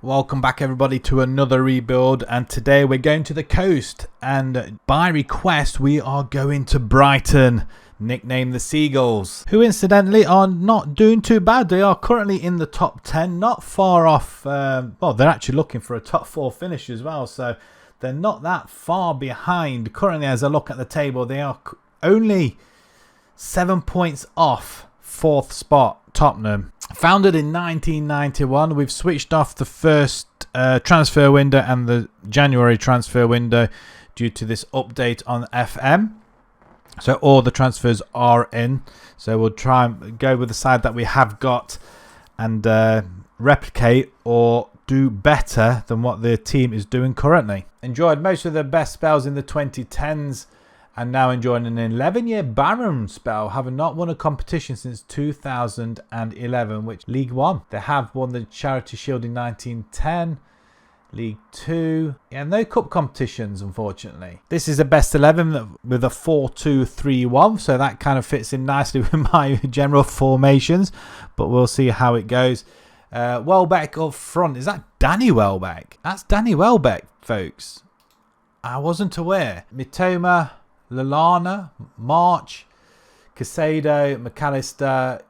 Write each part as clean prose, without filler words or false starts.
Welcome back everybody to another rebuild, and today we're going to the coast, and by request we are going to Brighton, nicknamed the Seagulls, who incidentally are not doing too bad. They are currently in the top 10, not far off, well, they're actually looking for a top 4 finish as well, so they're not that far behind. Currently, as I look at the table, they are only 7 points off 4th spot, Tottenham. Founded in 1991, we've switched off the first transfer window and the January transfer window due to this update on FM. So all the transfers are in. So we'll try and go with the side that we have got and replicate or do better than what the team is doing currently. Enjoyed most of the best spells in the 2010s. And now enjoying an 11-year barren spell, having not won a competition since 2011, which League One. They have won the Charity Shield in 1910, League Two, and no cup competitions, unfortunately. This is a best 11 with a 4-2-3-1, so that kind of fits in nicely with my general formations, but we'll see how it goes. Welbeck up front. Is that Danny Welbeck? That's Danny Welbeck, folks. I wasn't aware. Mitoma, Lallana, March, Casado, McAllister,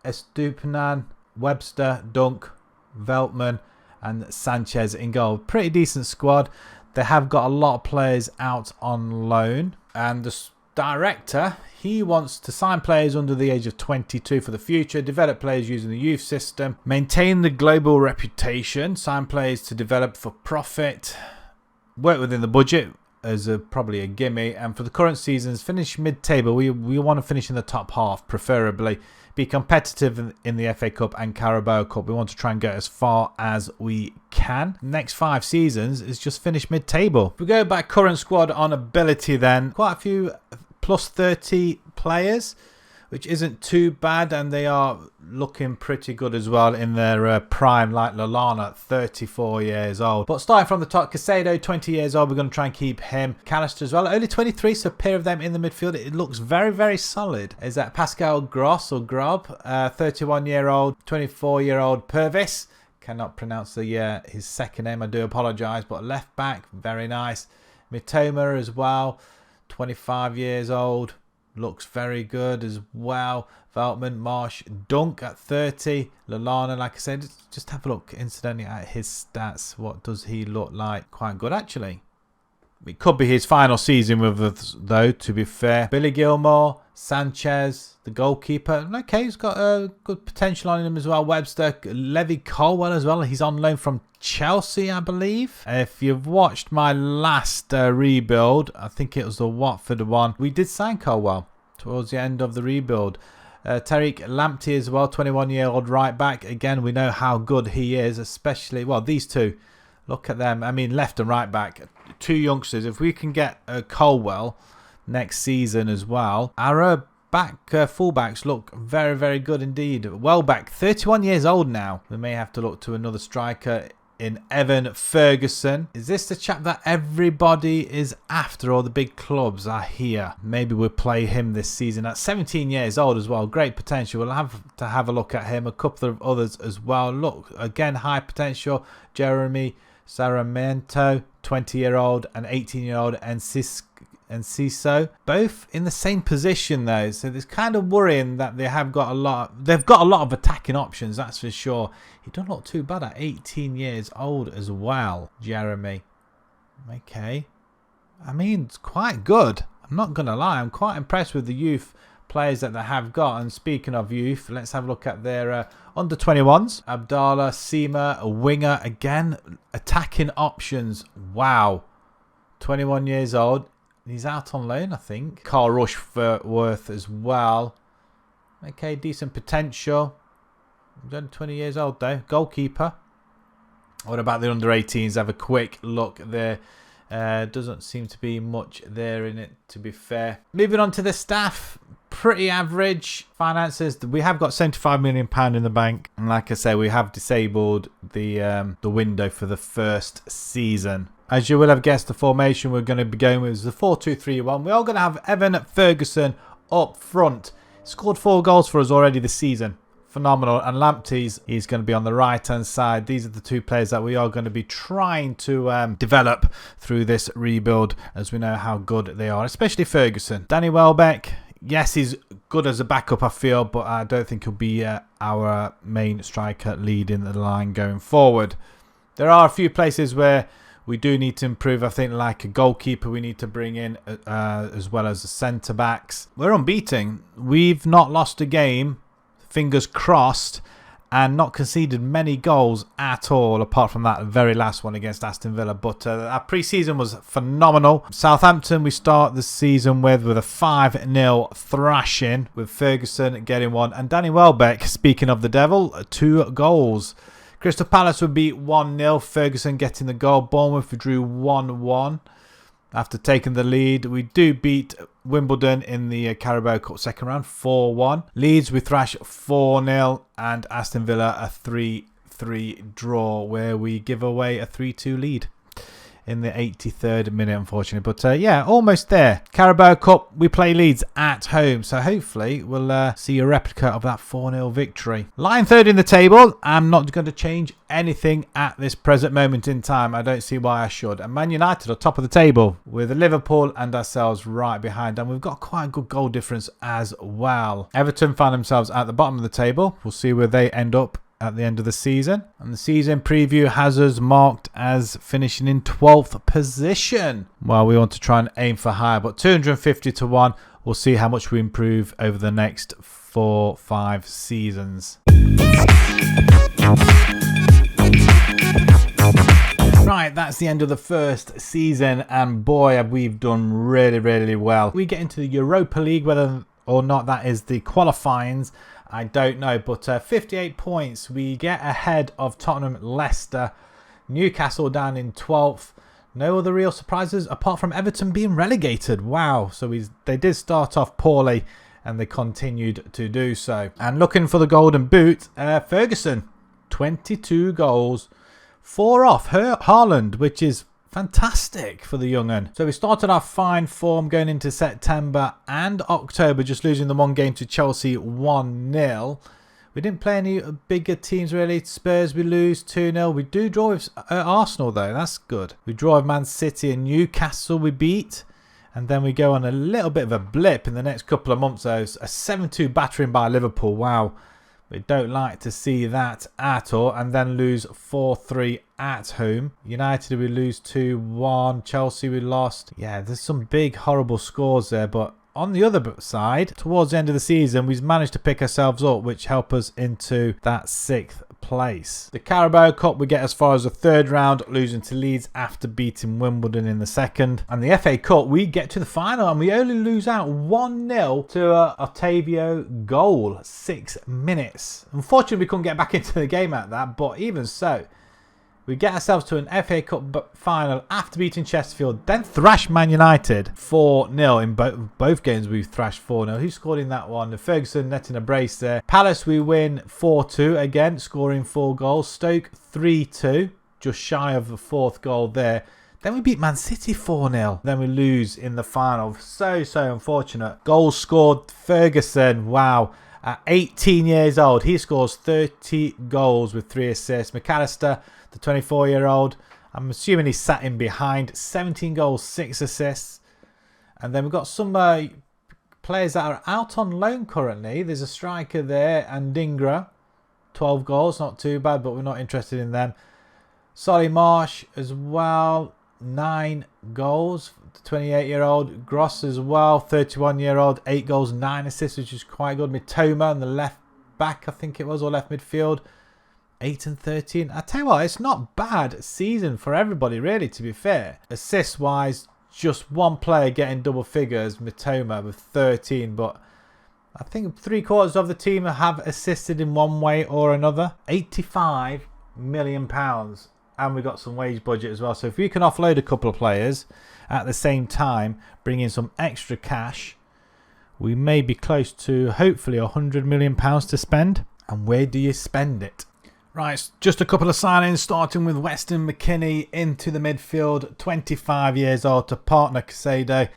Estupinan, Webster, Dunk, Veltman and Sanchez in goal. Pretty decent squad. They have got a lot of players out on loan, and the director, he wants to sign players under the age of 22 for the future, develop players using the youth system, maintain the global reputation, sign players to develop for profit, work within the budget as probably a gimme, and for the current seasons finish mid-table. We want to finish in the top half, preferably be competitive in the FA Cup and Carabao Cup. We want to try and get as far as we can. Next 5 seasons is just finish mid-table. If we go back current squad on ability, then quite a few plus 30 players, which isn't too bad, and they are looking pretty good as well in their prime, like Lallana, 34 years old. But starting from the top, Casado, 20 years old, we're going to try and keep him. McAllister as well, only 23, so a pair of them in the midfield. It looks very, very solid. Is that Pascal Gross or Grob, 31-year-old, 24-year-old Purvis. Cannot pronounce his second name, I do apologise, but left back, very nice. Mitoma as well, 25 years old. Looks very good as well. Veltman, Marsh, Dunk at 30. Lallana, like I said, just have a look incidentally at his stats. What does he look like? Quite good, actually. It could be his final season with us, though, to be fair. Billy Gilmore, Sanchez, the goalkeeper. Okay, he's got good potential on him as well. Webster, Levy Colwell as well. He's on loan from Chelsea, I believe. If you've watched my last rebuild, I think it was the Watford one, we did sign Colwell towards the end of the rebuild. Tariq Lamptey as well, 21-year-old right back. Again, we know how good he is, especially, well, these two. Look at them. I mean, left and right back. 2 youngsters. If we can get Colwell next season as well, our fullbacks look very, very good indeed. Welbeck, 31 years old now. We may have to look to another striker in Evan Ferguson. Is this the chap that everybody is after, or the big clubs are here? Maybe we'll play him this season. At 17 years old as well, great potential. We'll have to have a look at him. A couple of others as well. Look, again, high potential. Jeremy Sarmiento, 20-year-old, and 18-year-old Enciso, both in the same position though, so there's kind of worrying that they've got a lot of attacking options, that's for sure. He don't look too bad at 18 years old as well, Jeremy. Okay, I mean, it's quite good. I'm not gonna lie, I'm quite impressed with the youth players that they have got. And speaking of youth, let's have a look at their under 21s. Abdallah Seema, a winger, again, attacking options. Wow, 21 years old. He's out on loan, I think. Carl Rushworth as well. Okay, decent potential. He's only 20 years old though. Goalkeeper. What about the under 18s? Have a quick look there. Doesn't seem to be much there in it, to be fair. Moving on to the staff. Pretty average finances. We have got £75 million in the bank. And like I say, we have disabled the window for the first season. As you will have guessed, the formation we're going to be going with is the 4-2-3-1. We are going to have Evan Ferguson up front. Scored 4 goals for us already this season. phenomenal. And Lamptey's, he's going to be on the right hand side. These are the two players that we are going to be trying to develop through this rebuild, as we know how good they are, especially Ferguson. Danny Welbeck, yes, he's good as a backup, I feel, but I don't think he'll be our main striker leading the line going forward. There are a few places where we do need to improve. I think like a goalkeeper we need to bring in, as well as the centre backs. We're unbeaten. We've not lost a game, fingers crossed, and not conceded many goals at all, apart from that very last one against Aston Villa. But our pre-season was phenomenal. Southampton we start the season with a 5-0 thrashing, with Ferguson getting one, and Danny Welbeck, speaking of the devil, 2 goals. Crystal Palace would beat 1-0, Ferguson getting the goal. Bournemouth drew 1-1 after taking the lead. We do beat Wimbledon in the Carabao Cup second round 4-1. Leeds we thrash 4-0, and Aston Villa a 3-3 draw, where we give away a 3-2 lead in the 83rd minute, unfortunately. But yeah, almost there. Carabao Cup, we play Leeds at home, so hopefully we'll see a replica of that 4-0 victory. Lying third in the table, I'm not going to change anything at this present moment in time. I don't see why I should. And Man United are top of the table, with Liverpool and ourselves right behind, and we've got quite a good goal difference as well. Everton find themselves at the bottom of the table. We'll see where they end up at the end of the season. And the season preview has us marked as finishing in 12th position. Well, we want to try and aim for higher, but 250 to 1. We'll see how much we improve over the next 4-5 seasons. Right, that's the end of the first season, and boy, have we done really, really well. We get into the Europa League, whether or not that is the qualifyings, I don't know, but 58 points. We get ahead of Tottenham, Leicester, Newcastle down in 12th. No other real surprises apart from Everton being relegated. Wow, so they did start off poorly and they continued to do so. And looking for the golden boot, Ferguson, 22 goals, 4 off Haaland, which is fantastic for the young un. So we started our fine form going into September and October, just losing the one game to Chelsea 1-0. We didn't play any bigger teams really. Spurs we lose 2-0. We do draw with Arsenal though, that's good. We draw with Man City and Newcastle we beat. And then we go on a little bit of a blip in the next couple of months though. A 7-2 battering by Liverpool, wow. We don't like to see that at all. And then lose 4-3 at home. United we lose 2-1. Chelsea we lost. Yeah, there's some big horrible scores there. But on the other side, towards the end of the season, we've managed to pick ourselves up, which help us into that 6th place. The Carabao Cup we get as far as the 3rd round, losing to Leeds after beating Wimbledon in the 2nd. And the FA Cup we get to the final and we only lose out 1-0 to Octavio goal, 6 minutes. Unfortunately we couldn't get back into the game at that, but even so, we get ourselves to an FA Cup final after beating Chesterfield, then thrash Man United 4-0. In both games we thrashed 4-0. Who scored in that one? Ferguson netting a brace there. Palace we win 4-2, again scoring 4 goals. Stoke 3-2, just shy of the 4th goal there. Then we beat Man City 4-0. Then we lose in the final. So unfortunate. Goals scored, Ferguson, wow. At 18 years old, he scores 30 goals with 3 assists. McAllister, the 24-year-old, I'm assuming he sat in behind, 17 goals, 6 assists. And then we've got some players that are out on loan currently. There's a striker there, and Dingra, 12 goals, not too bad, but we're not interested in them. Solly Marsh as well, 9 goals. The 28-year-old. Gross as well, 31-year-old, 8 goals, 9 assists, which is quite good. Mitoma on the left back, I think it was, or left midfield, 8 and 13. I tell you what, it's not bad season for everybody, really, to be fair. Assist-wise, just one player getting double figures, Mitoma, with 13, but I think 3/4 of the team have assisted in one way or another. £85 million. And we've got some wage budget as well. So if we can offload a couple of players at the same time, bring in some extra cash, we may be close to hopefully £100 million to spend. And where do you spend it? Right, just a couple of signings, starting with Weston McKennie into the midfield, 25 years old, to partner Caicedo.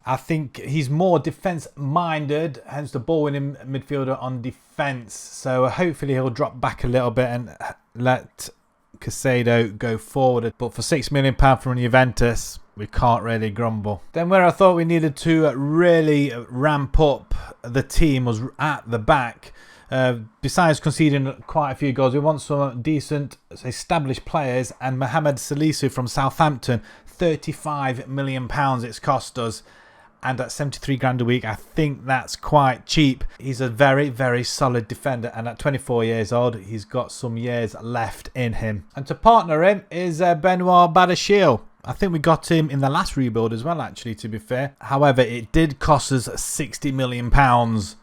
I think he's more defence-minded, hence the ball-winning midfielder on defence. So hopefully he'll drop back a little bit and let Caicedo go forward. But for £6 million from Juventus, we can't really grumble. Then where I thought we needed to really ramp up the team was at the back. Besides conceding quite a few goals, we want some decent established players, and Mohamed Salisu from Southampton, £35 million it's cost us. And at 73 grand a week, I think that's quite cheap. He's a very, very solid defender. And at 24 years old, he's got some years left in him. And to partner him is Benoit Badiashile. I think we got him in the last rebuild as well, actually, to be fair. However, it did cost us £60 million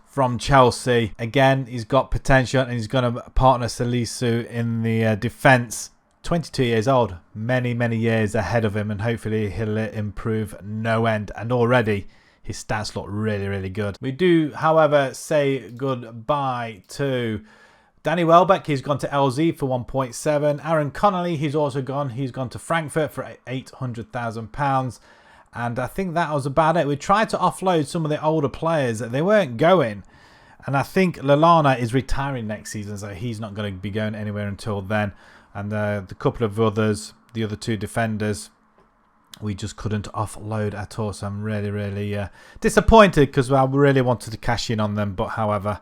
from Chelsea. Again, he's got potential and he's going to partner Salisu in the defence. 22 years old, many years ahead of him, and hopefully he'll improve no end. And already his stats look really good. We do, however, say goodbye to Danny Welbeck. He's gone to LZ for 1.7. Aaron Connolly, he's also gone. He's gone to Frankfurt for £800,000. And I think that was about it. We tried to offload some of the older players. They weren't going. And I think Lallana is retiring next season, so he's not going to be going anywhere until then. And the couple of others, the other two defenders, we just couldn't offload at all. So I'm really disappointed because I really wanted to cash in on them. But however,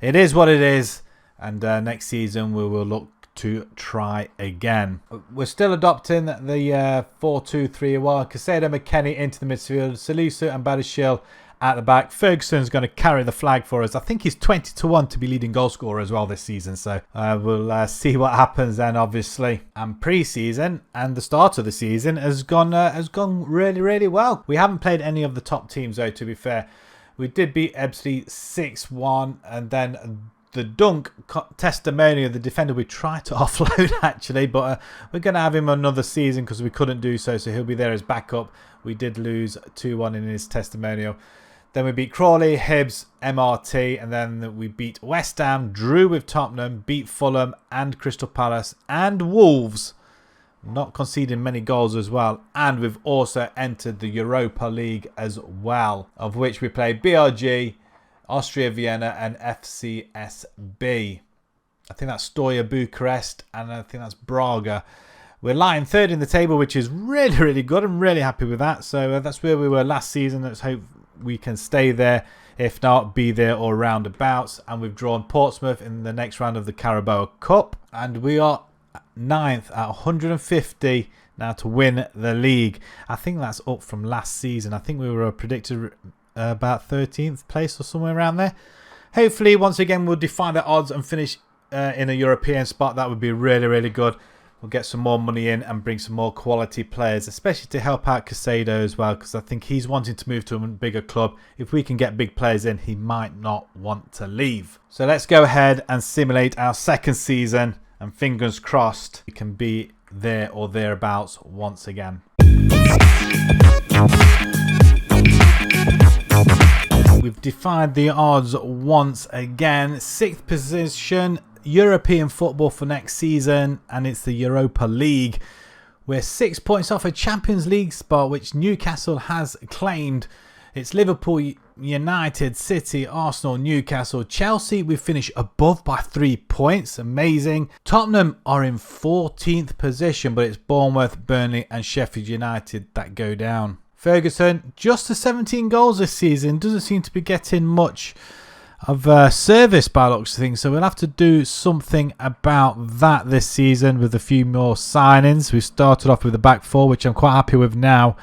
it is what it is. And next season we will look to try again. We're still adopting the 4-2-3-1. Caicedo, McKennie into the midfield. Salisu and Badiashile at the back. Ferguson's going to carry the flag for us. I think he's 20-1 to be leading goal scorer as well this season. So we'll see what happens then, obviously. And pre-season and the start of the season has gone really well. We haven't played any of the top teams though, to be fair. We did beat Ebbsfleet 6-1, and then the Dunk testimonial, the defender we tried to offload actually, but we're going to have him another season because we couldn't do so he'll be there as backup. We did lose 2-1 in his testimonial. Then we beat Crawley, Hibs, MRT, and then we beat West Ham, drew with Tottenham, beat Fulham and Crystal Palace and Wolves, not conceding many goals as well. And we've also entered the Europa League as well, of which we played BRG, Austria Vienna and FCSB. I think that's Stoya Bucharest and I think that's Braga. We're lying third in the table, which is really good. I'm really happy with that. So that's where we were last season. Let's hope we can stay there. If not, be there or roundabouts. And we've drawn Portsmouth in the next round of the Carabao Cup. And we are 9th at 150 now to win the league. I think that's up from last season. I think we were predicted about 13th place or somewhere around there. Hopefully, once again, we'll defy the odds and finish in a European spot. That would be really good. We'll get some more money in and bring some more quality players, especially to help out Caicedo as well, because I think he's wanting to move to a bigger club. If we can get big players in, he might not want to leave. So let's go ahead and simulate our second season, and fingers crossed we can be there or thereabouts once again. We've defied the odds once again. 6th position, European football for next season, and it's the Europa League. We're 6 points off a Champions League spot, which Newcastle has claimed. It's Liverpool, United, City, Arsenal, Newcastle, Chelsea. We finish above by 3 points. Amazing. Tottenham are in 14th position, but it's Bournemouth, Burnley and Sheffield United that go down. Ferguson, just to 17 goals this season. Doesn't seem to be getting much of service by looks of things, so we'll have to do something about that this season with a few more signings. We started off with the back four, which I'm quite happy with now.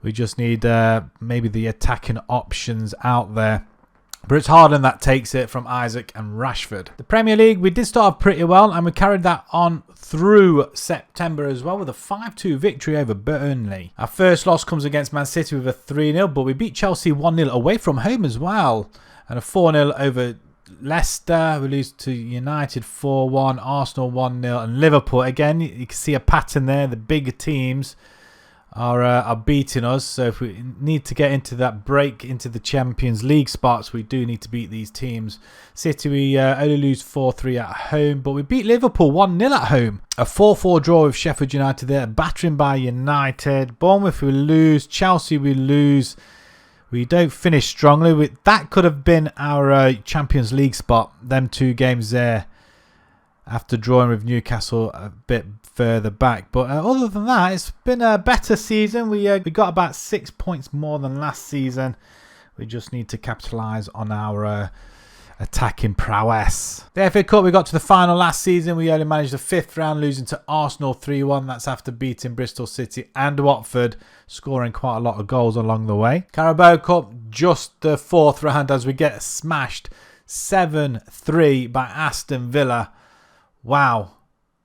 We just need maybe the attacking options out there. But it's Haaland that takes it from Isaac and Rashford. The Premier League, we did start off pretty well, and we carried that on through September as well with a 5-2 victory over Burnley. Our first loss comes against Man City with a 3-0, but we beat Chelsea 1-0 away from home as well. And a 4-0 over Leicester. We lose to United 4-1, Arsenal 1-0, and Liverpool. Again, you can see a pattern there. The bigger teams are beating us. So if we need to get into that break into the Champions League spots, we do need to beat these teams. City, we only lose 4-3 at home, but we beat Liverpool 1-0 at home. A 4-4 draw with Sheffield United there, battering by United. Bournemouth, we lose. Chelsea, we lose. We don't finish strongly. That could have been our Champions League spot. Them 2 games there after drawing with Newcastle a bit further back. But other than that, it's been a better season. We got about 6 points more than last season. We just need to capitalise on our attacking prowess. The FA Cup, we got to the final last season. We only managed the 5th round, losing to Arsenal 3-1. That's after beating Bristol City and Watford, scoring quite a lot of goals along the way. Carabao Cup, just the 4th round as we get smashed 7-3 by Aston Villa. Wow.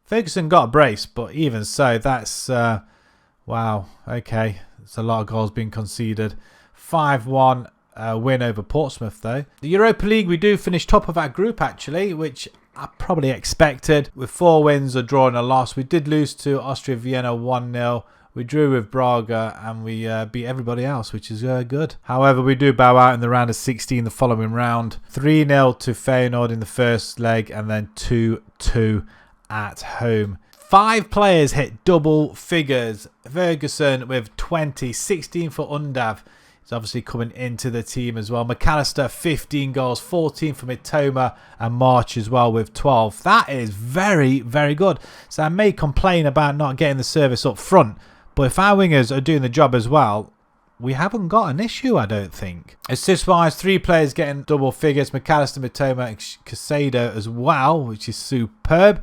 Ferguson got a brace, but even so, that's... wow, okay. It's a lot of goals being conceded. 5-1. Win over Portsmouth though. The Europa League, we do finish top of our group actually, which I probably expected, with 4 wins, a draw and a loss. We did lose to Austria Vienna 1-0. We drew with Braga and we beat everybody else, which is good. However, we do bow out in the round of 16 the following round. 3-0 to Feyenoord in the first leg and then 2-2 at home. 5 players hit double figures. Ferguson with 20, 16 for Undav. He's obviously coming into the team as well. McAllister, 15 goals, 14 for Mitoma, and March as well with 12. That is very, very good. So I may complain about not getting the service up front, but if our wingers are doing the job as well, we haven't got an issue, I don't think. Assist-wise, 3 players getting double figures. McAllister, Mitoma, and Caicedo as well, which is superb.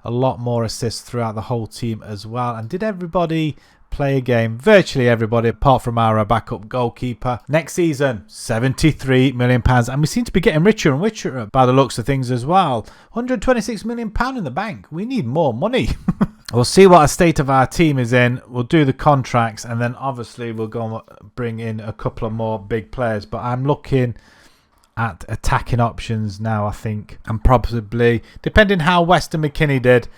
A lot more assists throughout the whole team as well. And did everybody play a game? Virtually everybody, apart from our backup goalkeeper. Next season, £73 million. And we seem to be getting richer and richer by the looks of things as well. £126 million in the bank. We need more money. We'll see what a state of our team is in. We'll do the contracts. And then obviously we'll go and bring in a couple of more big players. But I'm looking at attacking options now, I think. And probably, depending how Weston McKinney did,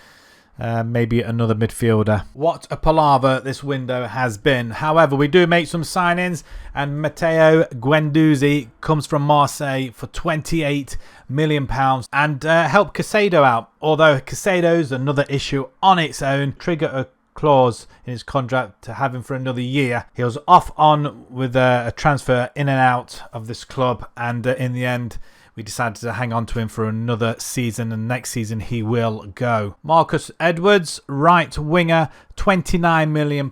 maybe another midfielder. What a palaver this window has been. However, we do make some signings, and Matteo Guendouzi comes from Marseille for £28 million and help Caicedo out. Although Caicedo's another issue on its own. Trigger a clause in his contract to have him for another year. He was off on with a transfer in and out of this club, and in the end we decided to hang on to him for another season, and next season he will go. Marcus Edwards, right winger, £29 million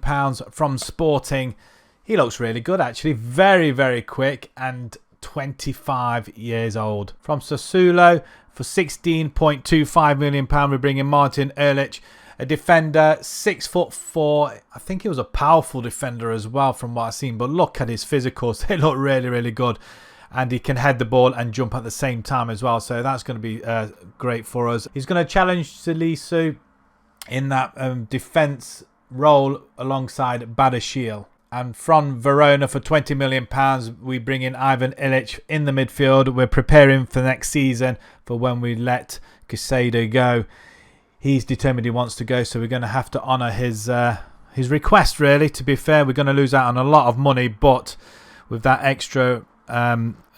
from Sporting. He looks really good actually, very, very quick, and 25 years old. From Sassuolo for £16.25 million, we bring in Martin Ehrlich, a defender, 6'4". I think he was a powerful defender as well from what I've seen, but look at his physicals. They look really, really good. And he can head the ball and jump at the same time as well. So that's going to be great for us. He's going to challenge Salisu in that defence role alongside Badashil. And from Verona for £20 million, we bring in Ivan Ilic in the midfield. We're preparing for next season for when we let Caicedo go. He's determined he wants to go, so we're going to have to honour his request, really. To be fair, we're going to lose out on a lot of money, but with that extra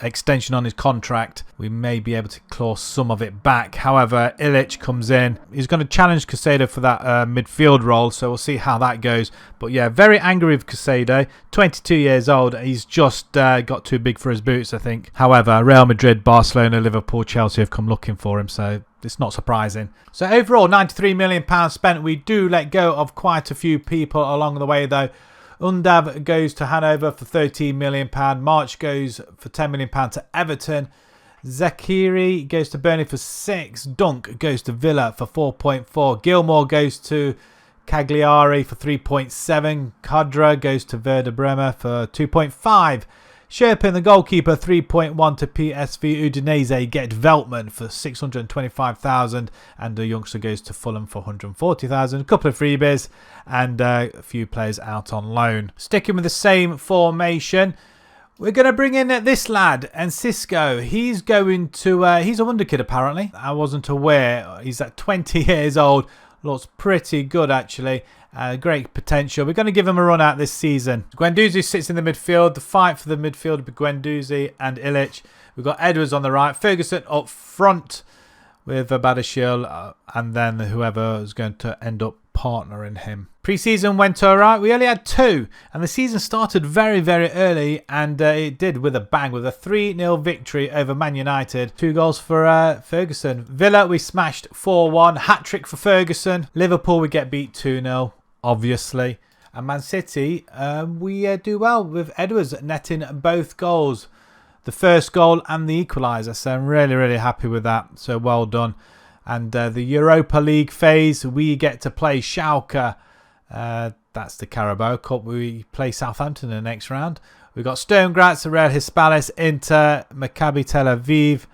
extension on his contract, we may be able to claw some of it back. However, Ilic comes in. He's going to challenge Caicedo for that midfield role, so we'll see how that goes. But yeah, very angry with Caicedo. 22 years old. He's just got too big for his boots, I think. However, Real Madrid, Barcelona, Liverpool, Chelsea have come looking for him, so it's not surprising. So overall, £93 million spent. We do let go of quite a few people along the way, though. Undav goes to Hanover for £13 million. March goes for £10 million to Everton. Zakiri goes to Burnley for 6. Dunk goes to Villa for 4.4. Gilmore goes to Cagliari for 3.7. Kadra goes to Werder Bremer for 2.5. Sherpin, the goalkeeper, 3.1 to PSV. Udinese get Veltman for 625,000, and the youngster goes to Fulham for 140,000. A couple of freebies and a few players out on loan. Sticking with the same formation, we're going to bring in this lad, and Cisco. He's going to he's a wonder kid apparently. I wasn't aware. He's at 20 years old. Looks pretty good actually. Great potential. We're going to give him a run out this season. Guendouzi sits in the midfield. The fight for the midfield with Guendouzi and Ilic. We've got Edwards on the right. Ferguson up front with Badashil. And then whoever is going to end up partner in him. Pre-season went alright. We only had 2, and the season started very, very early, and it did with a bang, with a 3-0 victory over Man United. 2 goals for Ferguson. Villa, we smashed 4-1. Hat-trick for Ferguson. Liverpool, we get beat 2-0, obviously. And Man City, we do well with Edwards netting both goals. The first goal and the equaliser, so I'm really, really happy with that. So well done. And the Europa League phase, we get to play Schalke. That's the Carabao Cup. We play Southampton in the next round. We've got Sturm Graz, Real Hispalis, Inter, Maccabi Tel Aviv,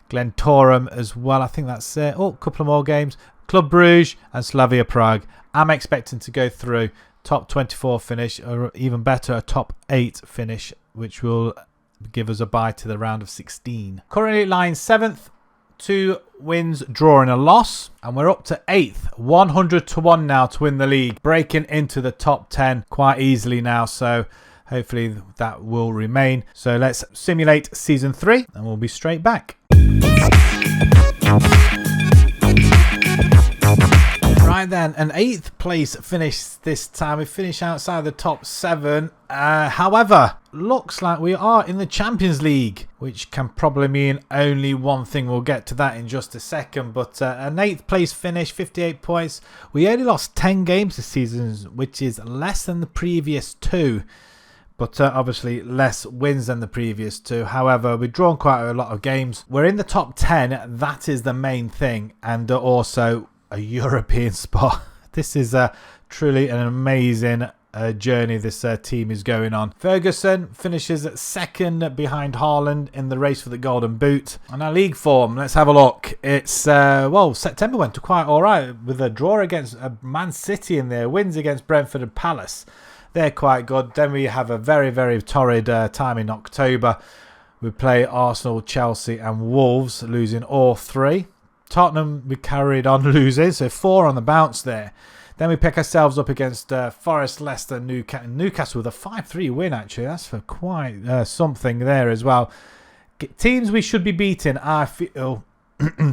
Glentoran as well. I think that's it. Oh, a couple of more games. Club Brugge and Slavia Prague. I'm expecting to go through top 24 finish, or even better, a top 8 finish, which will give us a bye to the round of 16. Currently lying 7th. 2 wins, draw and a loss, and we're up to 8th, 100-1 now to win the league, breaking into the top 10 quite easily now, so hopefully that will remain. So let's simulate season 3 and we'll be straight back. Right then, an 8th place finish this time. We finish outside the top 7. However, looks like we are in the Champions League, which can probably mean only one thing. We'll get to that in just a second. But an 8th place finish, 58 points. We only lost 10 games this season, which is less than the previous 2. But obviously less wins than the previous 2. However, we've drawn quite a lot of games. We're in the top 10. That is the main thing. And also a European spot. This is truly an amazing journey this team is going on. Ferguson finishes 2nd behind Haaland in the race for the Golden Boot. On our league form, let's have a look. It's well, September went quite alright with a draw against Man City in there, wins against Brentford and Palace. They're quite good. Then we have a very, very torrid time in October. We play Arsenal, Chelsea and Wolves, losing all 3. Tottenham, we carried on losing, so 4 on the bounce there. Then we pick ourselves up against Forest, Leicester, Newcastle with a 5-3 win, actually. That's for quite something there as well. Teams we should be beating, I feel.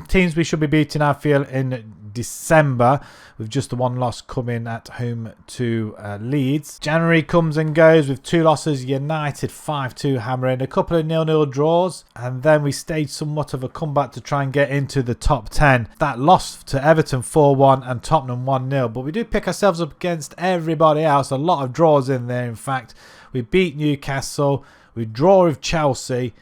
Teams we should be beating, I feel, in December, with just the 1 loss coming at home to Leeds. January comes and goes with 2 losses. United 5-2 hammering, a couple of 0-0 draws, and then we staged somewhat of a comeback to try and get into the top 10. That loss to Everton 4-1 and Tottenham 1-0, but we do pick ourselves up against everybody else. A lot of draws in there, in fact. We beat Newcastle, we draw with Chelsea,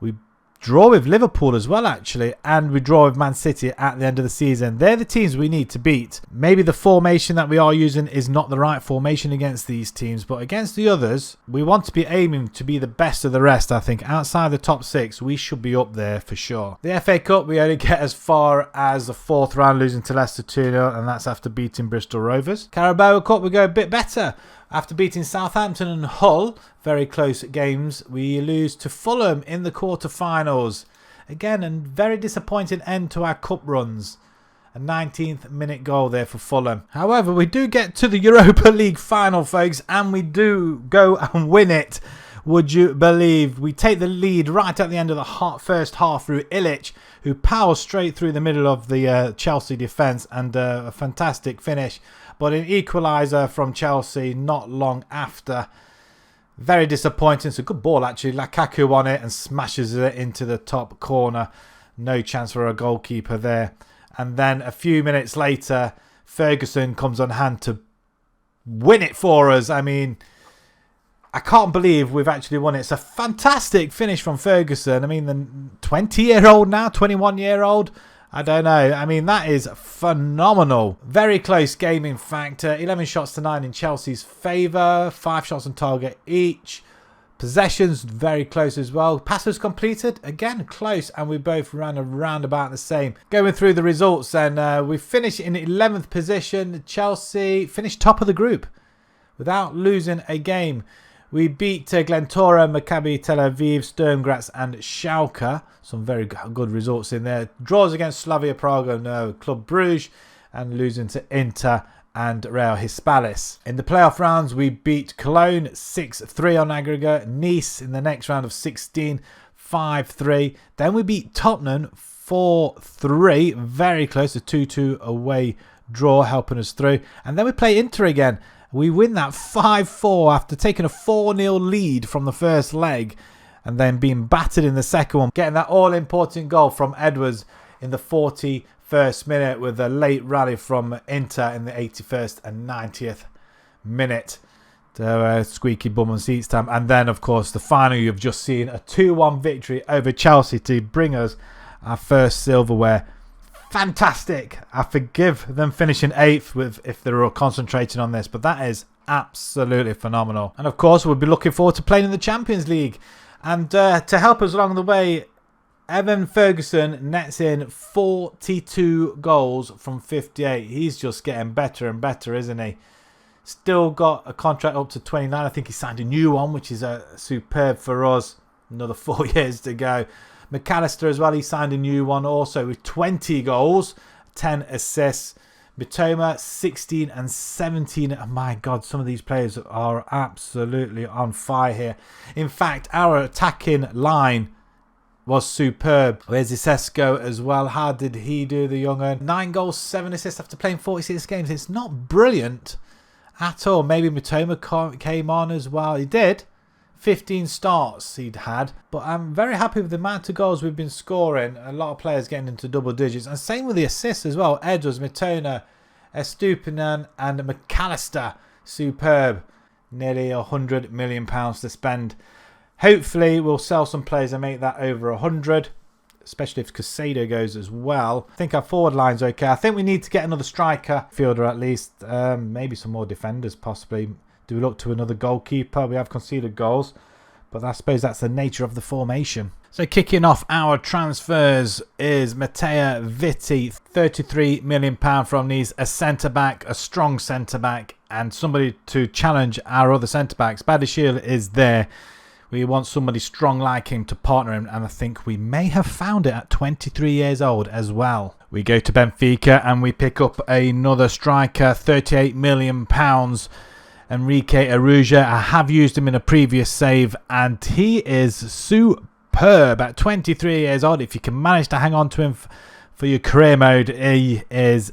we draw with Liverpool as well, actually, and we draw with Man City at the end of the season. They're the teams we need to beat. Maybe the formation that we are using is not the right formation against these teams, but against the others, we want to be aiming to be the best of the rest. I think outside the top 6, we should be up there for sure. The FA Cup, we only get as far as the 4th round, losing to Leicester 2-0, and that's after beating Bristol Rovers. Carabao Cup, we go a bit better. After beating Southampton and Hull, very close games, we lose to Fulham in the quarter-finals. Again, a very disappointing end to our cup runs. A 19th minute goal there for Fulham. However, we do get to the Europa League final, folks, and we do go and win it. Would you believe? We take the lead right at the end of the first half through Illich, who powers straight through the middle of the Chelsea defence, and a fantastic finish. But an equaliser from Chelsea not long after. Very disappointing. It's a good ball, actually. Lukaku on it and smashes it into the top corner. No chance for a goalkeeper there. And then a few minutes later, Ferguson comes on hand to win it for us. I mean, I can't believe we've actually won it. It's a fantastic finish from Ferguson. I mean, the 20-year-old now, 21-year-old. I don't know. I mean, that is phenomenal. Very close game, in fact. 11 shots to 9 in Chelsea's favour. 5 shots on target each. Possessions, very close as well. Passes completed, again, close. And we both ran around about the same. Going through the results, and we finished in 11th position. Chelsea finished top of the group without losing a game. We beat Glentoran, Maccabi Tel Aviv, Sturm Graz and Schalke. Some very good results in there. Draws against Slavia Prague and Club Brugge, and losing to Inter and Real Hispalis. In the playoff rounds, we beat Cologne 6-3 on aggregate. Nice in the next round of 16, 5-3. Then we beat Tottenham 4-3. Very close, a 2-2 away draw helping us through. And then we play Inter again. We win that 5-4 after taking a 4-0 lead from the first leg and then being battered in the second one. Getting that all-important goal from Edwards in the 41st minute with a late rally from Inter in the 81st and 90th minute. So squeaky bum on seats time. And then, of course, the final you've just seen, a 2-1 victory over Chelsea to bring us our first silverware. Fantastic. I forgive them finishing 8th if they're all concentrating on this, but that is absolutely phenomenal. And, of course, we'll be looking forward to playing in the Champions League. And to help us along the way, Evan Ferguson nets in 42 goals from 58. He's just getting better and better, isn't he? Still got a contract up to 29. I think he signed a new one, which is superb for us. Another 4 years to go. McAllister as well, he signed a new one also with 20 goals, 10 assists. Mitoma, 16 and 17. Oh my God, some of these players are absolutely on fire here. In fact, our attacking line was superb. Where's Isesco as well? How did he do, the young un? 9 goals, 7 assists after playing 46 games. It's not brilliant at all. Maybe Mitoma came on as well. He did. 15 starts he'd had. But I'm very happy with the amount of goals we've been scoring. A lot of players getting into double digits. And same with the assists as well. Edwards, Mitoma, Estupinan and McAllister. Superb. Nearly £100 million to spend. Hopefully we'll sell some players and make that over 100. Especially if Casado goes as well. I think our forward line's okay. I think we need to get another striker. Fielder at least. Maybe some more defenders possibly. Do we look to another goalkeeper? We have conceded goals. But I suppose that's the nature of the formation. So kicking off our transfers is Matteo Vitti. £33 million from Nice. A centre-back, a strong centre-back. And somebody to challenge our other centre-backs. Badishil is there. We want somebody strong like him to partner him, and I think we may have found it at 23 years old as well. We go to Benfica and we pick up another striker, £38 million. Enrique Aruja. I have used him in a previous save, and he is superb at 23 years old. If you can manage to hang on to him for your career mode, he's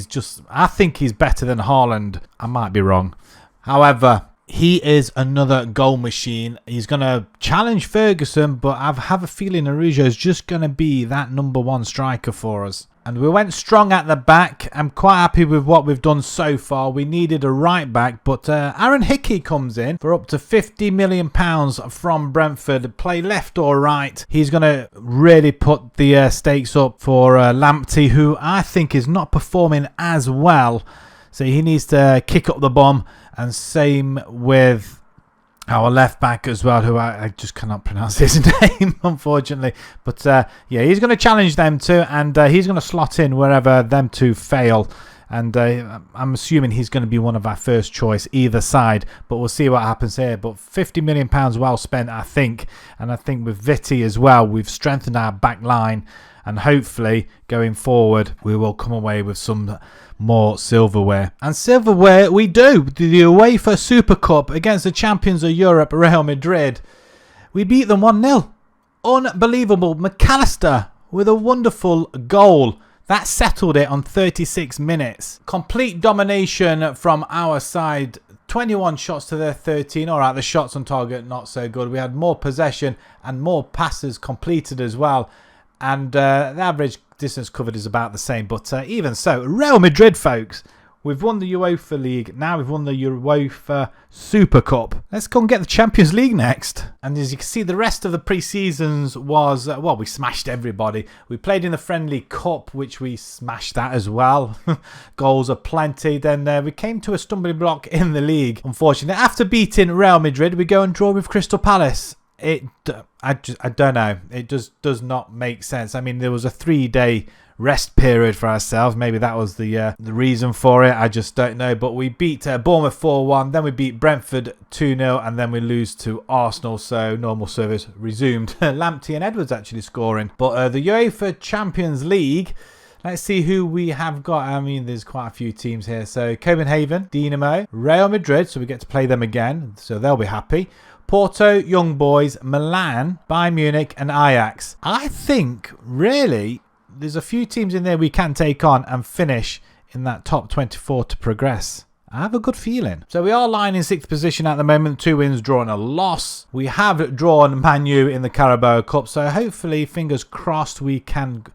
just, I think he's better than Haaland. I might be wrong. However, he is another goal machine. He's going to challenge Ferguson, but I have a feeling Arujo is just going to be that #1 striker for us. And we went strong at the back. I'm quite happy with what we've done so far. We needed a right back, but Aaron Hickey comes in for up to £50 million from Brentford. Play left or right. He's going to really put the stakes up for Lamptey, who I think is not performing as well. So he needs to kick up the bum. And same with our left back as well, who I just cannot pronounce his name, unfortunately. But yeah, he's going to challenge them too, and he's going to slot in wherever them two fail. And I'm assuming he's going to be one of our first choice either side, but we'll see what happens here. But £50 million well spent, I think. And I think with Vitti as well, we've strengthened our back line. And hopefully, going forward, we will come away with some more silverware. And silverware we do. The UEFA Super Cup against the champions of Europe, Real Madrid. We beat them 1-0. Unbelievable. McAllister with a wonderful goal. That settled it on 36 minutes. Complete domination from our side. 21 shots to their 13. All right, the shots on target, not so good. We had more possession and more passes completed as well. And the average distance covered is about the same. But even so, Real Madrid, folks, we've won the UEFA League. Now we've won the UEFA Super Cup. Let's go and get the Champions League next. And as you can see, the rest of the pre-seasons was, well, we smashed everybody. We played in the Friendly Cup, which we smashed that as well. Goals are plenty. Then we came to a stumbling block in the league, unfortunately. After beating Real Madrid, we go and draw with Crystal Palace. I don't know. It just does not make sense. I mean, there was a 3-day rest period for ourselves. Maybe that was the reason for it. I just don't know. But we beat Bournemouth 4-1. Then we beat Brentford 2-0. And then we lose to Arsenal. So normal service resumed. Lamptey and Edwards actually scoring. But the UEFA Champions League, let's see who we have got. I mean, there's quite a few teams here. So Copenhagen, Dinamo, Real Madrid. So we get to play them again. So they'll be happy. Porto, Young Boys, Milan, Bayern Munich and Ajax. I think, really, there's a few teams in there we can take on and finish in that top 24 to progress. I have a good feeling. So we are lying in 6th position at the moment. 2 wins, draw and a loss. We have drawn Man U in the Carabao Cup. So hopefully, fingers crossed, we can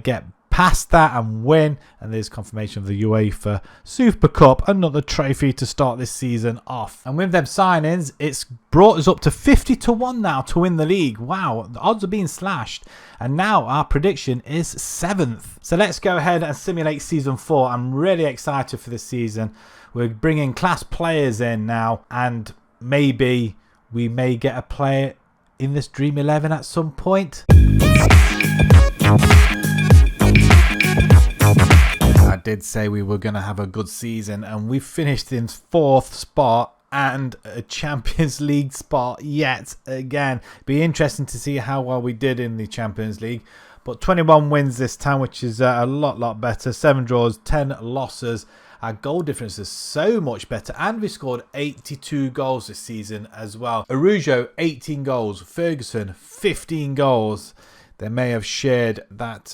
get past that and win. And there's confirmation of the UEFA Super Cup, another trophy to start this season off. And with them signings, it's brought us up to 50 to 1 now to win the league. Wow, the odds are being slashed. And now our prediction is 7th. So let's go ahead and simulate season 4. I'm really excited for this season. We're bringing class players in now, and maybe we may get a player in this Dream 11 at some point. I did say we were going to have a good season, and we finished in 4th spot and a Champions League spot yet again. Be interesting to see how well we did in the Champions League. But 21 wins this time, which is a lot better. 7 draws, 10 losses. Our goal difference is so much better, and we scored 82 goals this season as well. Araujo, 18 goals. Ferguson, 15 goals. They may have shared that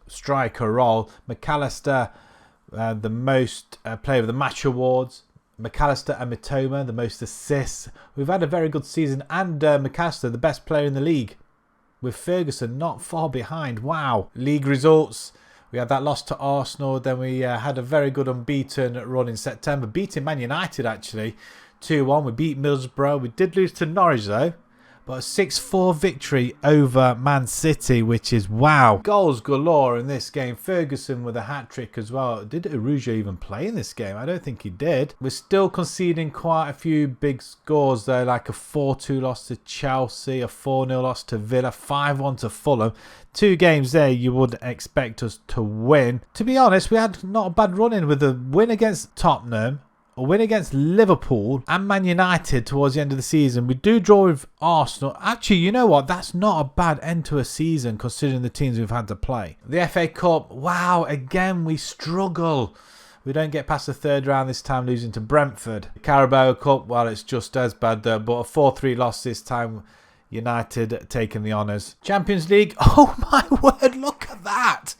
striker role. McAllister, the most player of the match awards. McAllister and Mitoma, the most assists. We've had a very good season, and McAllister, the best player in the league, with Ferguson not far behind. Wow. League results. We had that loss to Arsenal. Then we had a very good unbeaten run in September. Beating Man United, actually. 2-1. We beat Middlesbrough. We did lose to Norwich, though. But a 6-4 victory over Man City, which is wow. Goals galore in this game. Ferguson with a hat-trick as well. Did Araujo even play in this game? I don't think he did. We're still conceding quite a few big scores, though, like a 4-2 loss to Chelsea, a 4-0 loss to Villa, 5-1 to Fulham. 2 games there you would expect us to win. To be honest, we had not a bad run in with a win against Tottenham, a win against Liverpool and Man United towards the end of the season. We do draw with Arsenal. Actually, you know what? That's not a bad end to a season considering the teams we've had to play. The FA Cup, wow, again we struggle. We don't get past the 3rd round this time, losing to Brentford. The Carabao Cup, well, it's just as bad though, but a 4-3 loss this time. United taking the honours. Champions League, oh my word, look at that.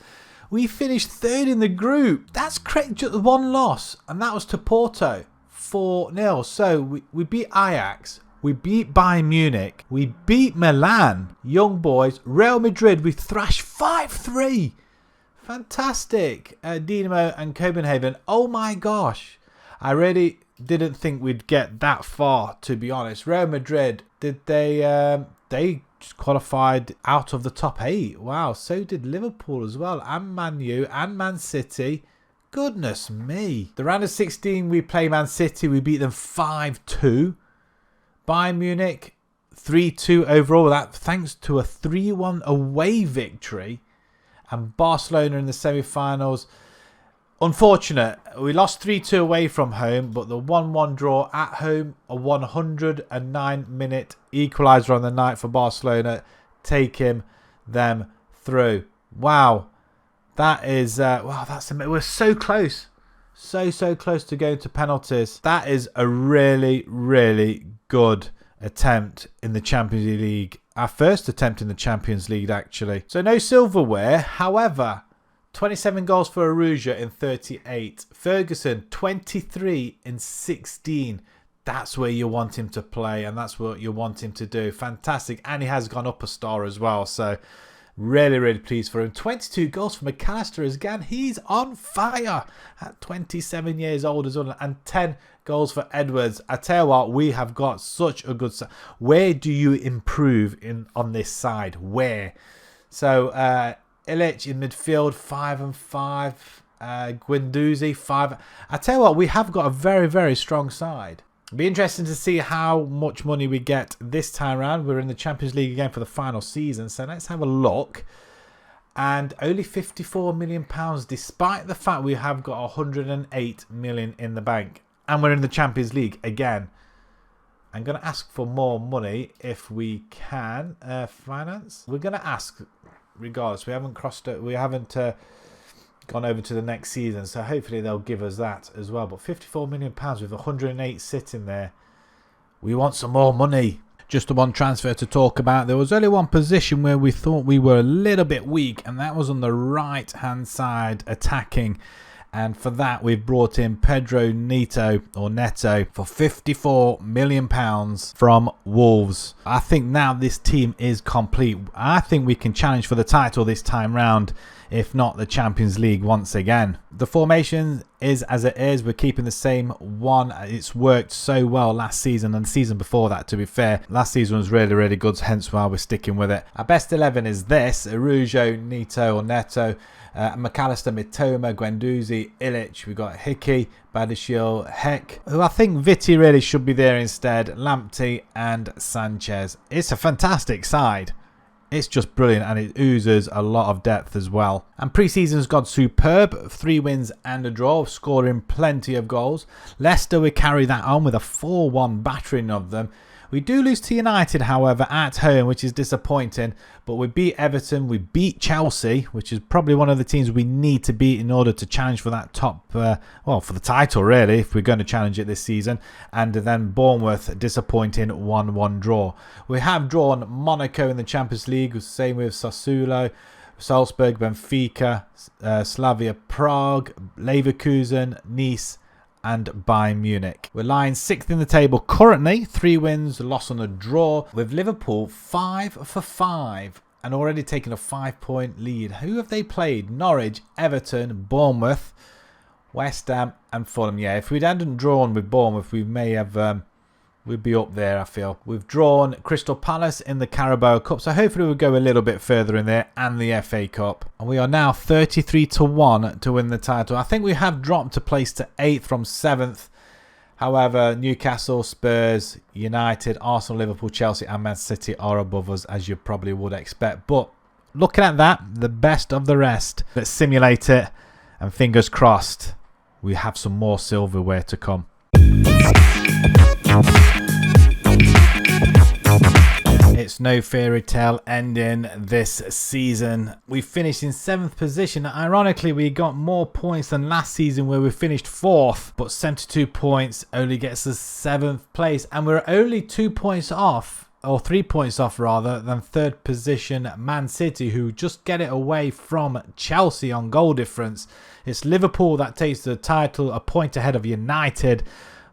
We finished 3rd in the group. That's crazy. Just 1 loss, and that was to Porto. 4-0. So we beat Ajax. We beat Bayern Munich. We beat Milan. Young boys. Real Madrid, we thrashed 5-3. Fantastic. Dynamo and Copenhagen. Oh my gosh. I really didn't think we'd get that far, to be honest. Real Madrid, did they just qualified out of the top 8. Wow, so did Liverpool as well, and Man U and Man City. Goodness me. The round of 16, we play Man City. We beat them 5-2. Bayern Munich, 3-2 overall. That thanks to a 3-1 away victory. And Barcelona in the semi-finals. Unfortunate, we lost 3-2 away from home, but the 1-1 draw at home, a 109-minute equaliser on the night for Barcelona, taking them through. Wow, that is wow. That's amazing. We're so close, so close to going to penalties. That is a really good attempt in the Champions League. Our first attempt in the Champions League, actually. So no silverware, however. 27 goals for Araujo in 38. Ferguson, 23 in 16. That's where you want him to play, and that's what you want him to do. Fantastic. And he has gone up a star as well. So really pleased for him. 22 goals for McAllister again. He's on fire at 27 years old as well. And 10 goals for Edwards. I tell you what, we have got such a good side. Where do you improve on this side? Where? So, Illich in midfield, 5 and 5. Guendouzi, 5. I tell you what, we have got a very strong side. It'll be interesting to see how much money we get this time around. We're in the Champions League again for the final season, so let's have a look. And only £54 million, despite the fact we have got 108 million in the bank. And we're in the Champions League again. I'm going to ask for more money if we can. Finance. We're going to ask regardless. We haven't crossed it. We haven't gone over to the next season, so hopefully they'll give us that as well. But £54 million with 108 sitting there. We want some more money. Just the one transfer to talk about. There was only one position where we thought we were a little bit weak, and that was on the right hand side attacking. And for that, we've brought in Pedro Neto for £54 million from Wolves. I think now this team is complete. I think we can challenge for the title this time round, if not the Champions League once again. The formation is as it is. We're keeping the same one. It's worked so well last season and the season before that, to be fair. Last season was really, really good, hence why we're sticking with it. Our best 11 is this: Araujo, Neto, McAllister, Mitoma, Guendouzi, Ilic. We've got Hickey, Badiashile, Heck, who I think Viti really should be there instead, Lamptey and Sanchez. It's a fantastic side. It's just brilliant, and it oozes a lot of depth as well. And pre-season's gone superb. 3 wins and a draw, scoring plenty of goals. Leicester, we carry that on with a 4-1 battering of them. We do lose to United, however, at home, which is disappointing. But we beat Everton, we beat Chelsea, which is probably one of the teams we need to beat in order to challenge for that top, well, for the title, really, if we're going to challenge it this season. And then Bournemouth, disappointing 1-1 draw. We have drawn Monaco in the Champions League, same with Sassuolo, Salzburg, Benfica, Slavia Prague, Leverkusen, Nice, and Bayern Munich. We're lying 6th in the table currently, 3 wins, a loss and a draw, with Liverpool 5 for 5 and already taking a 5-point lead. Who have they played? Norwich, Everton, Bournemouth, West Ham and Fulham. Yeah, if we hadn't drawn with Bournemouth, we may have we'd be up there, I feel. We've drawn Crystal Palace in the Carabao Cup, so hopefully we'll go a little bit further in there, and the FA Cup. And we are now 33-1 to win the title. I think we have dropped a place to 8th from 7th. However, Newcastle, Spurs, United, Arsenal, Liverpool, Chelsea and Man City are above us, as you probably would expect. But looking at that, the best of the rest. Let's simulate it, and fingers crossed, we have some more silverware to come. It's no fairy tale ending this season. We finished in 7th position. Ironically, we got more points than last season where we finished 4th, but 72 points only gets us 7th place, and we're only 2 points off, or 3 points off rather, than 3rd position Man City, who just get it away from Chelsea on goal difference. It's Liverpool that takes the title, a point ahead of United.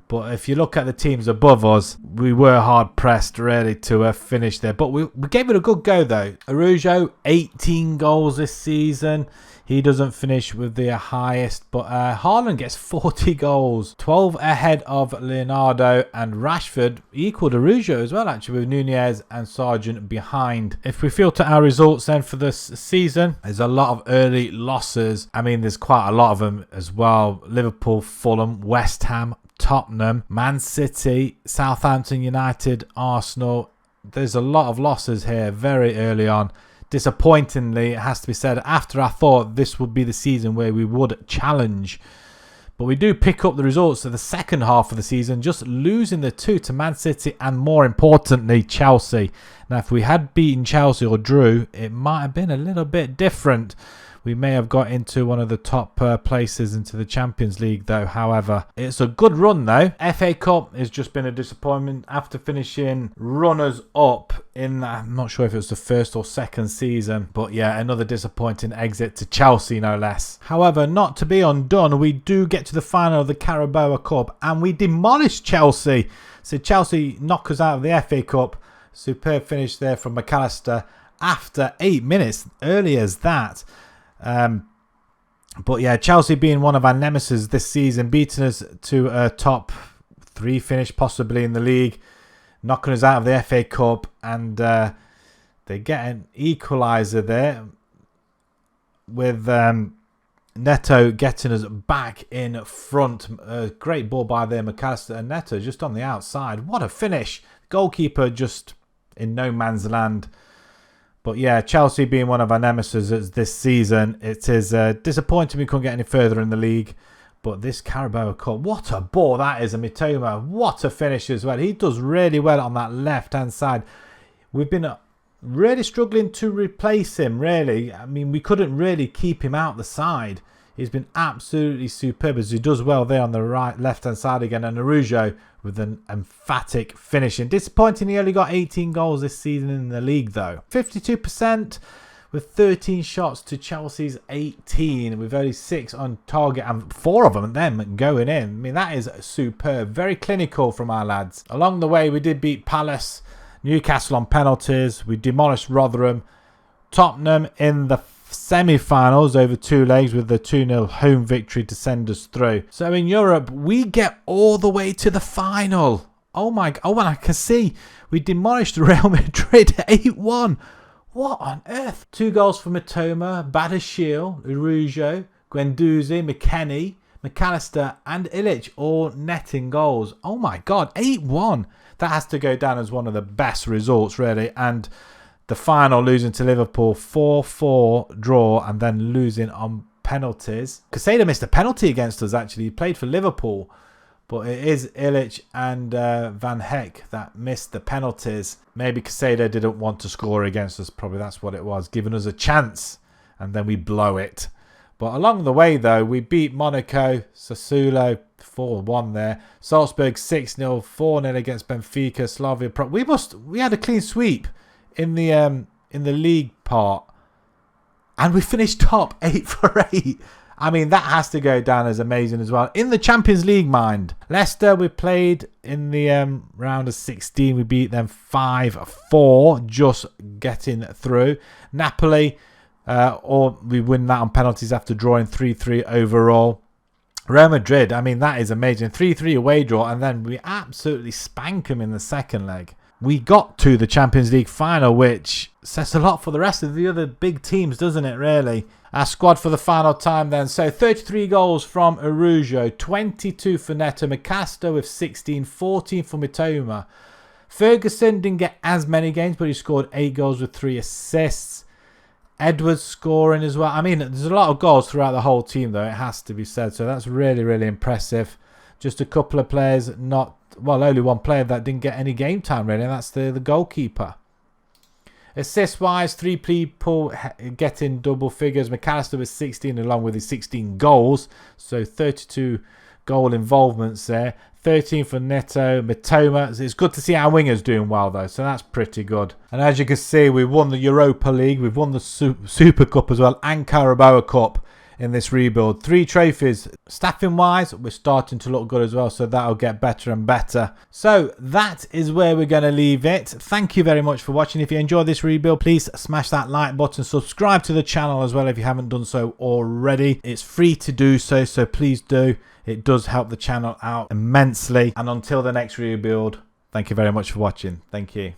But if you look at the teams above us, we were hard-pressed, really, to finish there. But we gave it a good go, though. Araujo, 18 goals this season. He doesn't finish with the highest. But Haaland gets 40 goals. 12 ahead of Leonardo. And Rashford equaled Araujo as well, actually, with Nunez and Sargent behind. If we filter our results then for this season, there's a lot of early losses. I mean, there's quite a lot of them as well. Liverpool, Fulham, West Ham, Tottenham, Man City, Southampton, United, Arsenal. There's a lot of losses here very early on. Disappointingly, it has to be said, after I thought this would be the season where we would challenge. But we do pick up the results of the second half of the season, just losing the 2 to Man City and, more importantly, Chelsea. Now, if we had beaten Chelsea or drew, it might have been a little bit different. We may have got into one of the top places into the Champions League, though. However, it's a good run, though. FA Cup has just been a disappointment after finishing runners-up in, I'm not sure if it was the 1st or 2nd season. But yeah, another disappointing exit to Chelsea, no less. However, not to be undone, we do get to the final of the Carabao Cup, and we demolish Chelsea. So Chelsea knock us out of the FA Cup. Superb finish there from McAllister after 8 minutes, early as that. But yeah, Chelsea being one of our nemesis this season, beating us to a top 3 finish possibly in the league, knocking us out of the FA Cup, and they get an equaliser there with Neto getting us back in front. Great ball by there, McAllister, and Neto just on the outside. What a finish! Goalkeeper just in no man's land. But yeah, Chelsea being one of our nemesis this season, it is disappointing we couldn't get any further in the league. But this Carabao Cup, what a ball that is, and Mitoma, what a finish as well. He does really well on that left-hand side. We've been really struggling to replace him, really. I mean, we couldn't really keep him out the side. He's been absolutely superb, as he does well there on the left-hand side again. And Araujo with an emphatic finishing. Disappointing, he only got 18 goals this season in the league, though. 52% with 13 shots to Chelsea's 18, with only 6 on target and 4 of them going in. I mean, that is superb. Very clinical from our lads. Along the way, we did beat Palace, Newcastle on penalties. We demolished Rotherham, Tottenham in the semi-finals over 2 legs with the 2-0 home victory to send us through. So in Europe, we get all the way to the final. Oh my God. Oh, well, I can see we demolished Real Madrid 8-1. What on earth? 2 goals for Mitoma, Badiashile, Urujo, Guendouzi, McKennie, McAllister and Illich all netting goals. Oh my God, 8-1. That has to go down as one of the best results, really. And the final, losing to Liverpool, 4-4 draw and then losing on penalties. Caicedo missed a penalty against us, actually. He played for Liverpool. But it is Illich and Van Heck that missed the penalties. Maybe Caicedo didn't want to score against us. Probably that's what it was. Giving us a chance. And then we blow it. But along the way, though, we beat Monaco, Sassuolo 4-1 there. Salzburg 6-0, 4-0 against Benfica, Slavia Prague. We had a clean sweep in the league part. And we finished top 8 for 8. I mean, that has to go down as amazing as well. In the Champions League, mind. Leicester, we played in the round of 16. We beat them 5-4, just getting through. Napoli, or we win that on penalties after drawing 3-3 overall. Real Madrid, I mean, that is amazing. 3-3 away draw, and then we absolutely spank them in the second leg. We got to the Champions League final, which says a lot for the rest of the other big teams, doesn't it, really? Our squad for the final time then. So 33 goals from Urujo, 22 for Neto, McAllister with 16, 14 for Mitoma. Ferguson didn't get as many games, but he scored 8 goals with 3 assists. Edwards scoring as well. I mean, there's a lot of goals throughout the whole team, though, it has to be said. So that's really, really impressive. Just a couple of players, only one player that didn't get any game time, really, and that's the goalkeeper. Assist-wise, 3 people getting double figures. McAllister with 16 along with his 16 goals. So 32 goal involvements there. 13 for Neto, Mitoma. It's good to see our wingers doing well, though. So that's pretty good. And as you can see, we won the Europa League. We've won the Super Cup as well. And Carabao Cup in this rebuild. 3 trophies. Staffing wise, we're starting to look good as well, so that'll get better and better. So that is where we're going to leave it. Thank you very much for watching. If you enjoyed this rebuild, please smash that like button. Subscribe to the channel as well if you haven't done so already. It's free to do so, so please do. It does help the channel out immensely. And until the next rebuild, thank you very much for watching. Thank you.